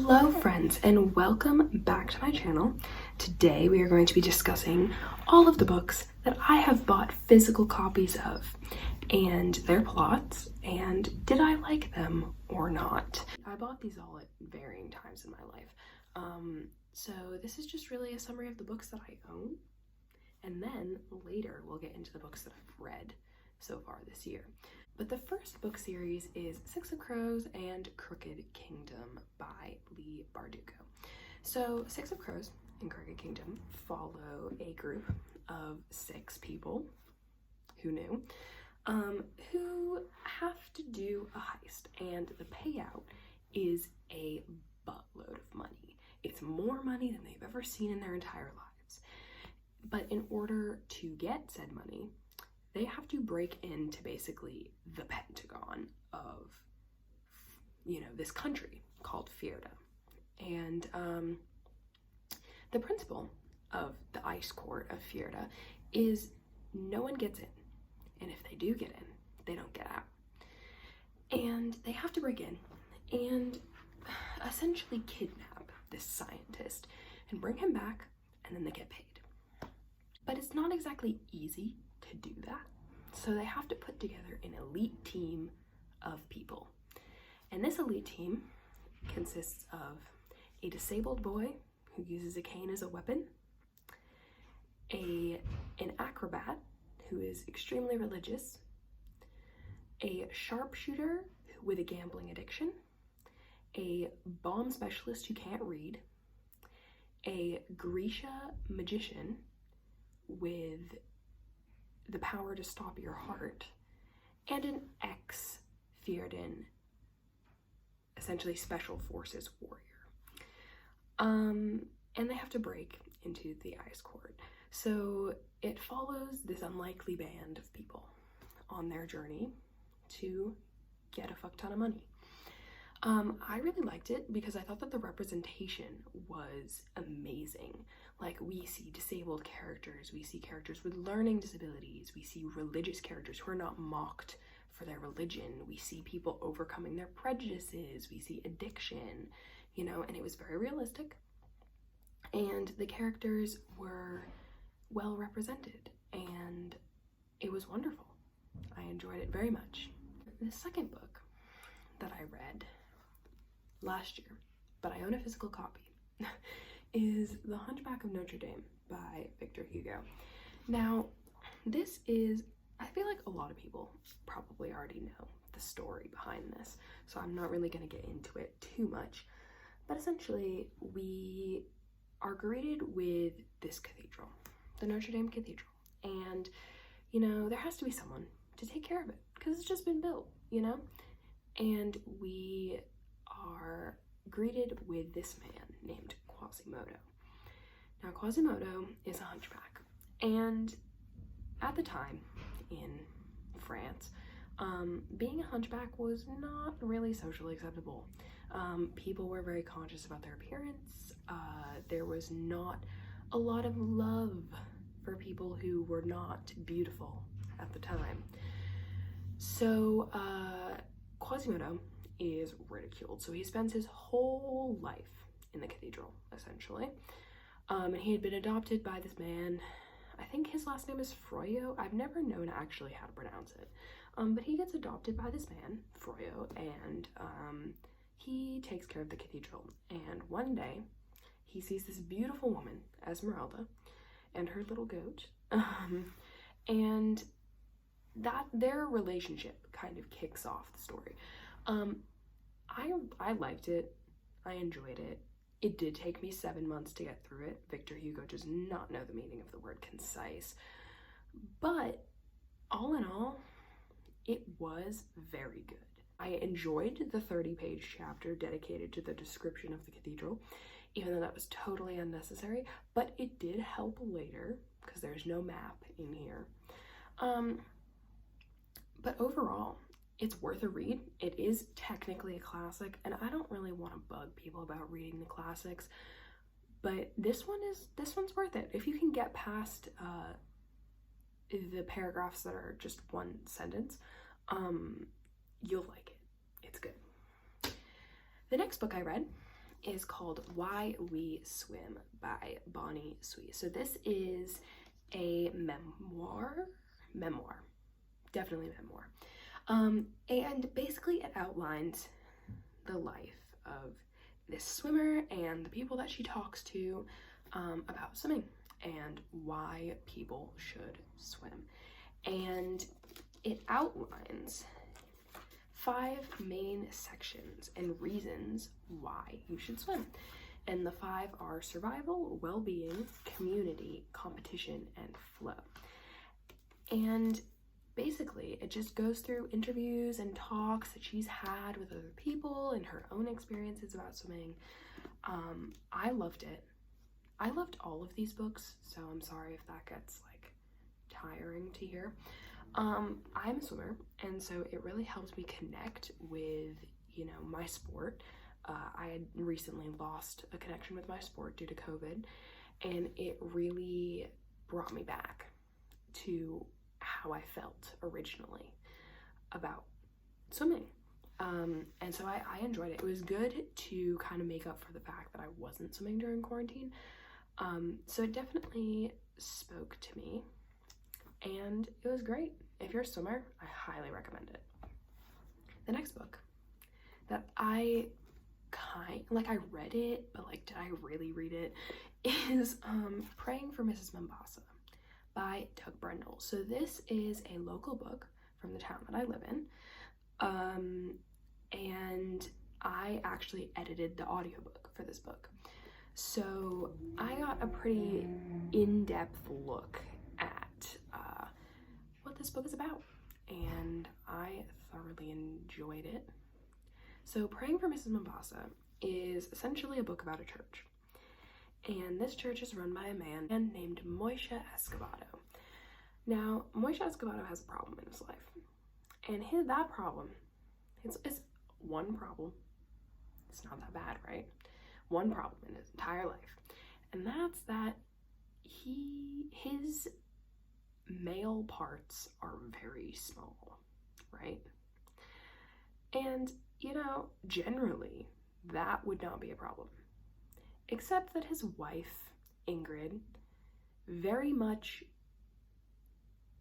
Hello friends and welcome back to my channel. Today we are going to be discussing all of the books that I have bought physical copies of and their plots and did I like them or not. I bought these all at varying times in my life. So this is just really a summary of the books that I own, and then later we'll get into the books that I've read so far this year. But the first book series is Six of Crows and Crooked Kingdom by Leigh Bardugo. So Six of Crows and Crooked Kingdom follow a group of 6 people, who knew, who have to do a heist, and the payout is a buttload of money. It's more money than they've ever seen in their entire lives. But in order to get said money, they have to break into basically the Pentagon of, this country called Fjerda. And the principle of the ice court of Fjerda is no one gets in. And if they do get in, they don't get out. And they have to break in and essentially kidnap this scientist and bring him back, and then they get paid. But it's not exactly easy to do that. So they have to put together an elite team of people. And this elite team consists of a disabled boy who uses a cane as a weapon, an acrobat who is extremely religious, a sharpshooter with a gambling addiction, a bomb specialist who can't read, a Grisha magician with the power to stop your heart, and an ex-Fjerdan, essentially special forces warrior. And they have to break into the ice court. So it follows this unlikely band of people on their journey to get a fuck ton of money. I really liked it because I thought that the representation was amazing. Like, we see disabled characters, we see characters with learning disabilities, we see religious characters who are not mocked for their religion, we see people overcoming their prejudices, we see addiction, and it was very realistic. And the characters were well represented, and it was wonderful. I enjoyed it very much. The second book that I read last year, but I own a physical copy, is The Hunchback of Notre by Victor Hugo. Now, this is, I feel like a lot of people probably already know the story behind this, so I'm not really going to get into it too much. But essentially, we are greeted with this cathedral, the Notre Dame Cathedral, and, there has to be someone to take care of it, because it's just been built, and we are greeted with this man named Quasimodo. Now, Quasimodo is a hunchback, and at the time in France, being a hunchback was not really socially acceptable. People were very conscious about their appearance. There was not a lot of love for people who were not beautiful at the time. So Quasimodo is ridiculed. So he spends his whole life in the cathedral, essentially. And he had been adopted by this man. I think his last name is Froyo. I've never known actually how to pronounce it. But he gets adopted by this man, Froyo, and he takes care of the cathedral. And one day, he sees this beautiful woman, Esmeralda, and her little goat. And that their relationship kind of kicks off the story. I liked it. I enjoyed it. It did take me 7 months to get through it. Victor Hugo does not know the meaning of the word concise. But all in all, it was very good. I enjoyed the 30-page chapter dedicated to the description of the cathedral, even though that was totally unnecessary, but it did help later because there's no map in here. But overall, it's worth a read. It is technically a classic, and I don't really want to bug people about reading the classics, but this one's worth it. If you can get past the paragraphs that are just one sentence, you'll like it. It's good. The next book I read is called Why We Swim by Bonnie Sweet. So this is a memoir, definitely memoir. And basically it outlines the life of this swimmer and the people that she talks to about swimming and why people should swim. And it outlines 5 main sections and reasons why you should swim. And the 5 are survival, well-being, community, competition, and flow. And basically, it just goes through interviews and talks that she's had with other people and her own experiences about swimming. I loved it. I loved all of these books, so I'm sorry if that gets like tiring to hear. I'm a swimmer, and so it really helped me connect with, you know, my sport. I had recently lost a connection with my sport due to COVID, and it really brought me back to how I felt originally about swimming. And so I enjoyed it. It was good to kind of make up for the fact that I wasn't swimming during quarantine. So it definitely spoke to me, and it was great. If you're a swimmer, I highly recommend it. The next book that I read it, but like, did I really read it, is Praying for Mrs. Mombasa by Doug Brendel. So this is a local book from the town that I live in, and I actually edited the audiobook for this book. So I got a pretty in-depth look at what this book is about, and I thoroughly enjoyed it. So Praying for Mrs. Mombasa is essentially a book about a church. And this church is run by a man named Moishe Escobedo. Now, Moishe Escobedo has a problem in his life. And that problem, it's one problem. It's not that bad, right? One problem in his entire life. And that's that his male parts are very small, right? And, you know, generally, that would not be a problem. Except that his wife, Ingrid, very much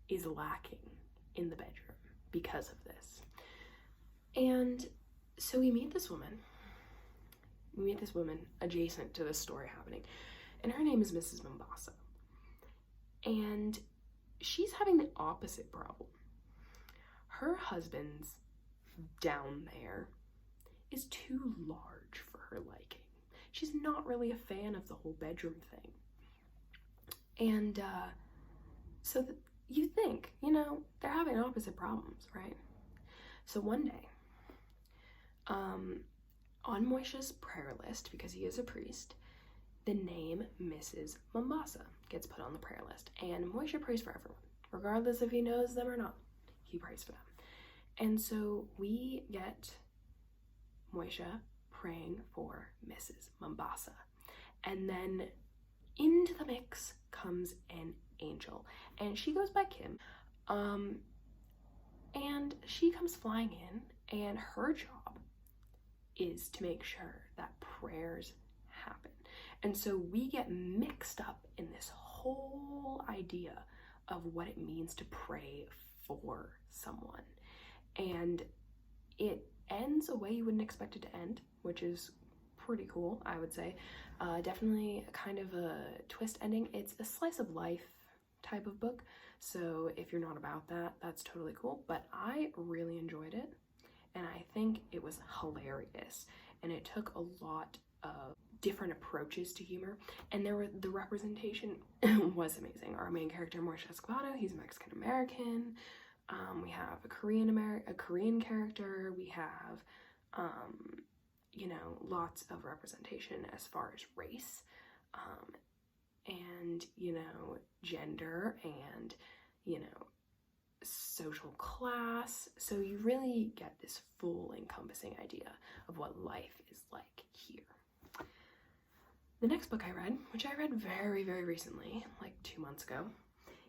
is lacking in the bedroom because of this. And so we meet this woman adjacent to this story happening, and her name is Mrs. Mombasa. And she's having the opposite problem. Her husband's down there is too large for her liking. She's not really a fan of the whole bedroom thing. And so you think, you know, they're having opposite problems, right? So one day, on Moishe's prayer list, because he is a priest, the name Mrs. Mombasa gets put on the prayer list. And Moishe prays for everyone, regardless if he knows them or not. He prays for them. And so we get Moishe praying for Mrs. Mombasa. And then into the mix comes an angel. And she goes by Kim. And she comes flying in, and her job is to make sure that prayers happen. And so we get mixed up in this whole idea of what it means to pray for someone. And it ends a way you wouldn't expect it to end, which is pretty cool, I would say. Definitely kind of a twist ending. It's a slice of life type of book, so if you're not about that, that's totally cool. But I really enjoyed it, and I think it was hilarious, and it took a lot of different approaches to humor, and the representation was amazing. Our main character, Moishe Escobedo, he's Mexican American. We have a Korean character. We have you know, lots of representation as far as race, and, you know, gender, and, you know, social class. So you really get this full encompassing idea of what life is like here. The next book I read, which I read very, very recently, like 2 months ago,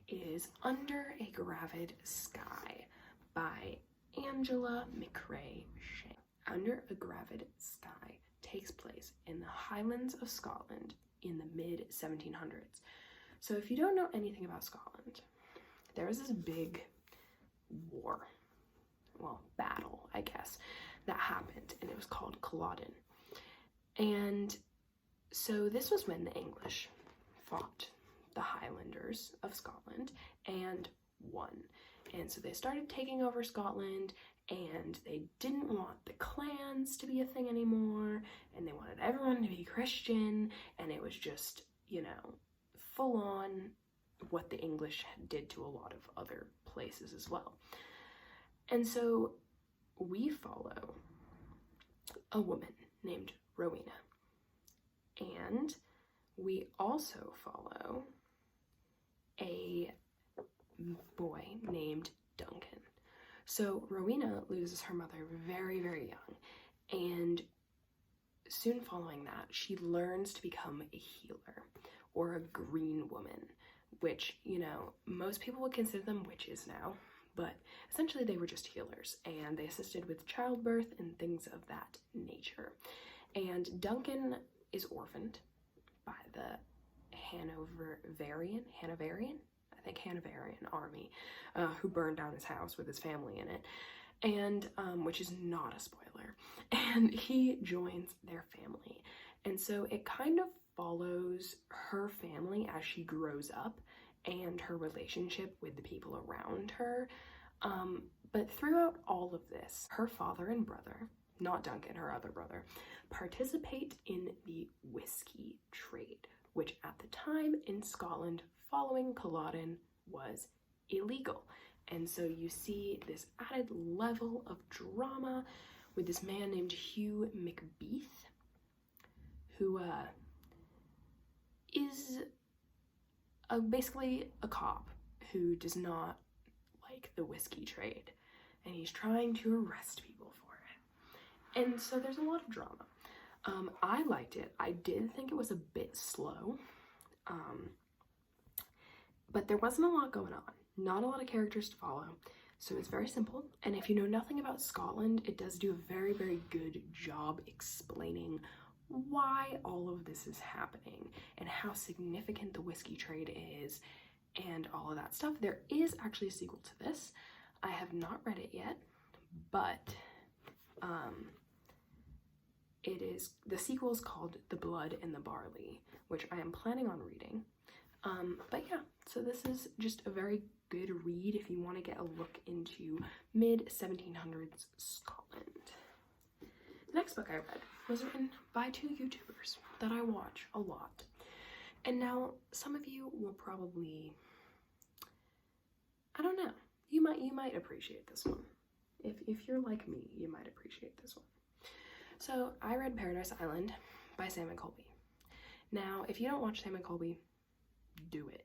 is Under a Gravid Sky by Angela McCrae Shea. Under a Gravid Sky takes place in the Highlands of Scotland in the mid-1700s. So if you don't know anything about Scotland, there was this big war, well, battle, I guess, that happened, and it was called Culloden. And so this was when the English fought the Highlanders of Scotland and won. And so they started taking over Scotland, and they didn't want the clans to be a thing anymore, and they wanted everyone to be Christian, and it was just, you know, full on what the English did to a lot of other places as well. And so we follow a woman named Rowena, and we also follow a boy named Duncan. So Rowena loses her mother very, very young, and soon following that, she learns to become a healer, or a green woman, which, you know, most people would consider them witches now, but essentially they were just healers, and they assisted with childbirth and things of that nature. And Duncan is orphaned by the Hanoverian army, who burned down his house with his family in it, and which is not a spoiler, and he joins their family. And so it kind of follows her family as she grows up and her relationship with the people around her. But throughout all of this, her father and brother, not Duncan, her other brother, participate in the whiskey trade, which at the time in Scotland following Culloden was illegal. And so you see this added level of drama with this man named Hugh Macbeth, who is basically a cop who does not like the whiskey trade, and he's trying to arrest people for it. And so there's a lot of drama. I liked it. I did think it was a bit slow, but there wasn't a lot going on. Not a lot of characters to follow, so it's very simple. And if you know nothing about Scotland, it does do a very, very good job explaining why all of this is happening and how significant the whiskey trade is and all of that stuff. There is actually a sequel to this. I have not read it yet, but the sequel is called The Blood and the Barley, which I am planning on reading. But yeah, so this is just a very good read if you want to get a look into mid-1700s Scotland. The next book I read was written by two YouTubers that I watch a lot. And now some of you will probably, I don't know, you might appreciate this one. If you're like me, you might appreciate this one. So I read Paradise Island by Sam and Colby. Now, if you don't watch Sam and Colby, do it,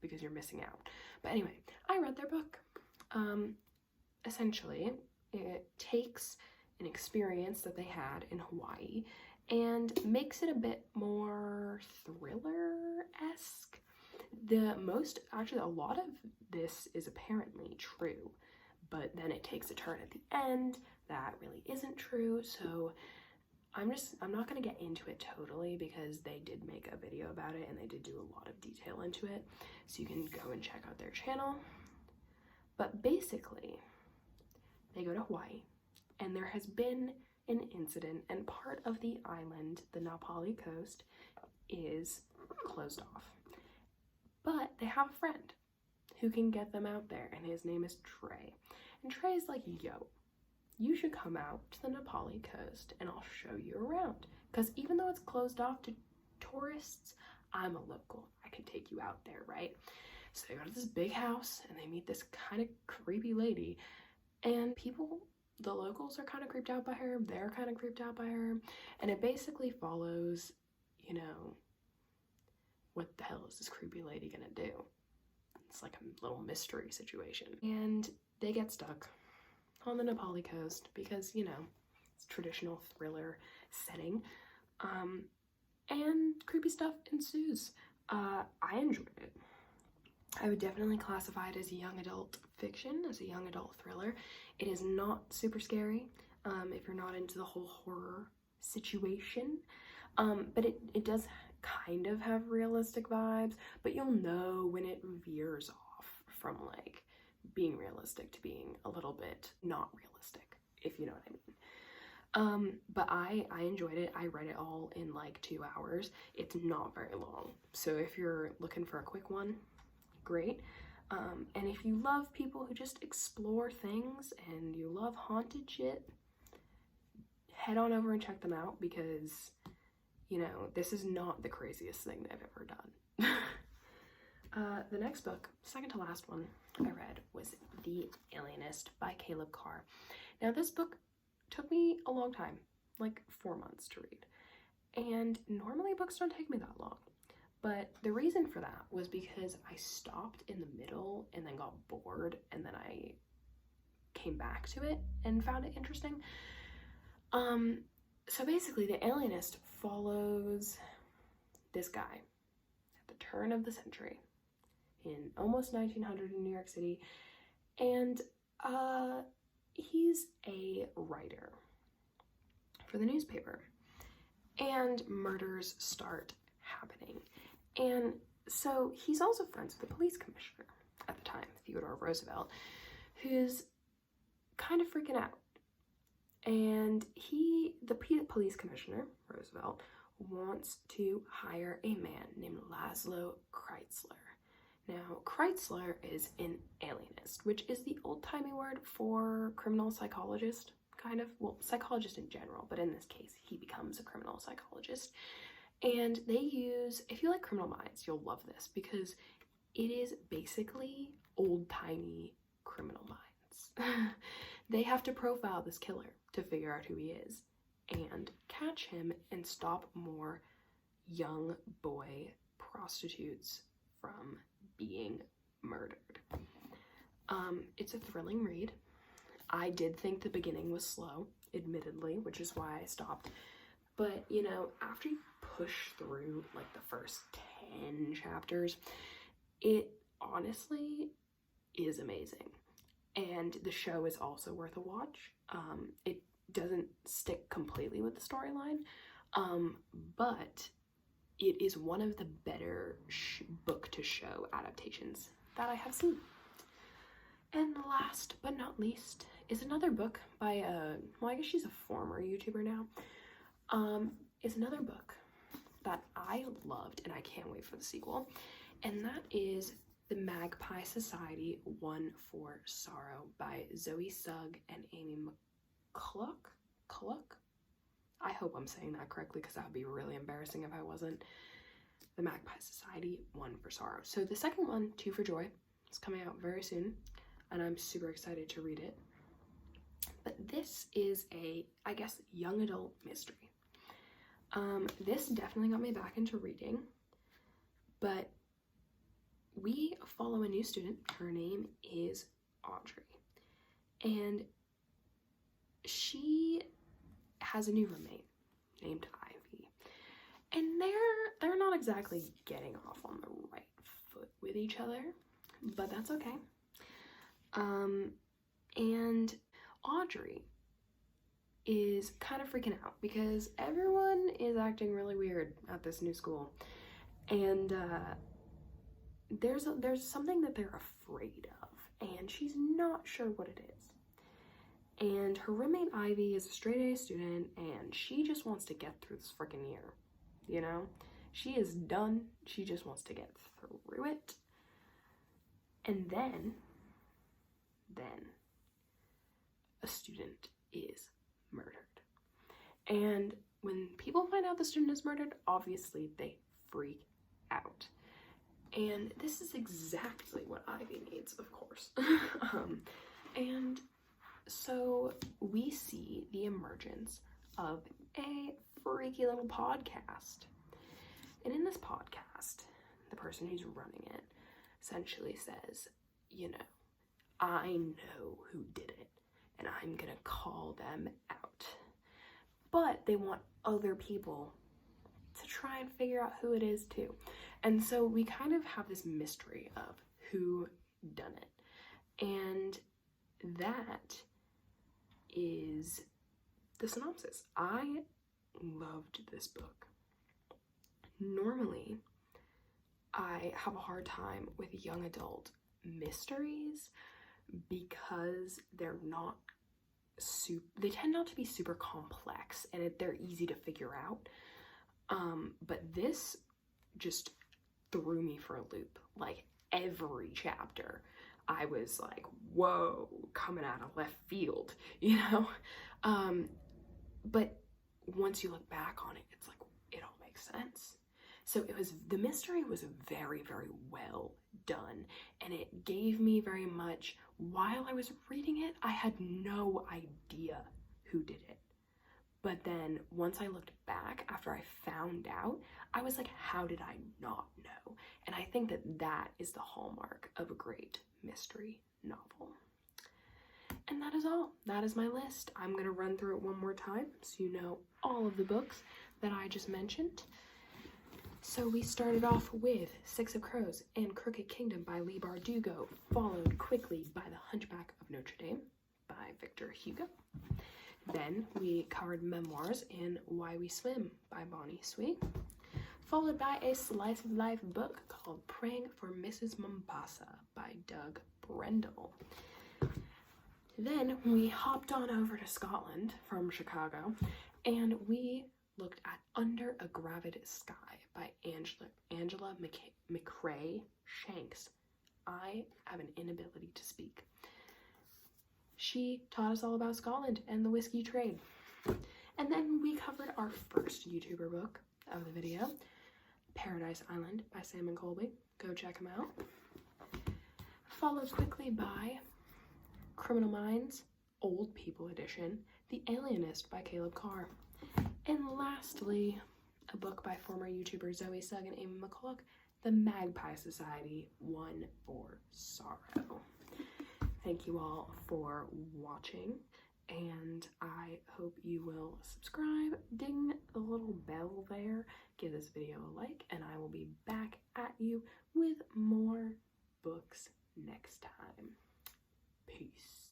because you're missing out. But anyway, I read their book. Essentially, it takes an experience that they had in Hawaii and makes it a bit more thriller-esque. A lot of this is apparently true, but then it takes a turn at the end that really isn't true, so I'm not going to get into it totally because they did make a video about it and they did do a lot of detail into it, so you can go and check out their channel. But basically, they go to Hawaii, and there has been an incident, and part of the island, the Napali coast, is closed off. But they have a friend who can get them out there, and his name is Trey. And Trey's like, yo, you should come out to the Napali coast and I'll show you around. Because even though it's closed off to tourists, I'm a local. I can take you out there, right? So they go to this big house and they meet this kind of creepy lady. And the locals are kind of creeped out by her. They're kind of creeped out by her. And it basically follows, you know, what the hell is this creepy lady gonna do? It's like a little mystery situation. And they get stuck on the Napali coast because, you know, it's traditional thriller setting. And creepy stuff ensues. I enjoyed it. I would definitely classify it as young adult fiction, as a young adult thriller. It is not super scary if you're not into the whole horror situation. But it does kind of have realistic vibes, but you'll know when it veers off from like being realistic to being a little bit not realistic, if you know what I mean. But I enjoyed it. I read it all in like 2 hours. It's not very long, so if you're looking for a quick one, great. And if you love people who just explore things and you love haunted shit, head on over and check them out, because you know, this is not the craziest thing they've ever done. The next book, second to last one I read, was The Alienist by Caleb Carr. Now this book took me a long time, like 4 months to read. And normally books don't take me that long. But the reason for that was because I stopped in the middle and then got bored, and then I came back to it and found it interesting. So basically, The Alienist follows this guy at the turn of the century in almost 1900 in New York City, and he's a writer for the newspaper, and murders start happening. And so he's also friends with the police commissioner at the time, Theodore Roosevelt, who's kind of freaking out. And the police commissioner, Roosevelt, wants to hire a man named Laszlo Kreutzler. Now, Kreutzler is an alienist, which is the old-timey word for criminal psychologist, kind of. Well, psychologist in general, but in this case, he becomes a criminal psychologist. And they use, if you like Criminal Minds, you'll love this, because it is basically old-timey Criminal Minds. They have to profile this killer to figure out who he is and catch him and stop more young boy prostitutes from being murdered. It's a thrilling read. I did think the beginning was slow, admittedly, which is why I stopped. But, you know, after you push through like the first 10 chapters, it honestly is amazing. And the show is also worth a watch. It doesn't stick completely with the storyline, but it is one of the better book-to-show adaptations that I have seen. And last but not least is another book by well, I guess she's a former YouTuber now, is another book that I loved, and I can't wait for the sequel, and that is The Magpie Society, One for Sorrow by Zoe Sugg and Amy McCulloch? I hope I'm saying that correctly, because that would be really embarrassing if I wasn't. The Magpie Society, One for Sorrow. So the second one, Two for Joy, is coming out very soon, and I'm super excited to read it. But this is a, I guess, young adult mystery. This definitely got me back into reading, but we follow a new student. Her name is Audrey, and she has a new roommate named Ivy, and they're not exactly getting off on the right foot with each other, but that's okay. And Audrey is kind of freaking out because everyone is acting really weird at this new school, and there's something that they're afraid of, and she's not sure what it is. And her roommate Ivy is a straight-A student, and she just wants to get through this freaking year, you know? She is done. She just wants to get through it. And then a student is murdered. And when people find out the student is murdered, obviously they freak out. And this is exactly what Ivy needs, of course. And so we see the emergence of a freaky little podcast. And in this podcast, the person who's running it essentially says, you know, I know who did it, and I'm gonna call them out. But they want other people to try and figure out who it is too. And so we kind of have this mystery of who done it. And that is the synopsis. I loved this book. Normally, I have a hard time with young adult mysteries because they're not they tend not to be super complex, and they're easy to figure out. But this just threw me for a loop. Like, every chapter I was like, whoa, coming out of left field, you know? But once you look back on it, it's like, it all makes sense. So the mystery was very, very well done, and it gave me very much, while I was reading it, I had no idea who did it. But then once I looked back after I found out, I was like, how did I not know? And I think that is the hallmark of a great mystery novel. And that is all. That is my list. I'm going to run through it one more time so you know all of the books that I just mentioned. So we started off with Six of Crows and Crooked Kingdom by Leigh Bardugo, followed quickly by The Hunchback of Notre Dame by Victor Hugo. Then we covered memoirs in Why We Swim by Bonnie Sweet, followed by a slice of life book called Praying for Mrs Mombasa by Doug Brendel. Then we hopped on over to Scotland from Chicago, and we looked at Under a Gravid Sky by Angela McCrae Shanks. I have an inability to speak. She taught us all about Scotland and the whiskey trade. And then we covered our first YouTuber book of the video, Paradise Island by Sam and Colby. Go check them out. Followed quickly by Criminal Minds, Old People Edition, The Alienist by Caleb Carr. And lastly, a book by former YouTubers Zoe Sugg and Amy McCulloch, The Magpie Society, One for Sorrow. Thank you all for watching, and I hope you will subscribe, ding the little bell there, give this video a like, and I will be back at you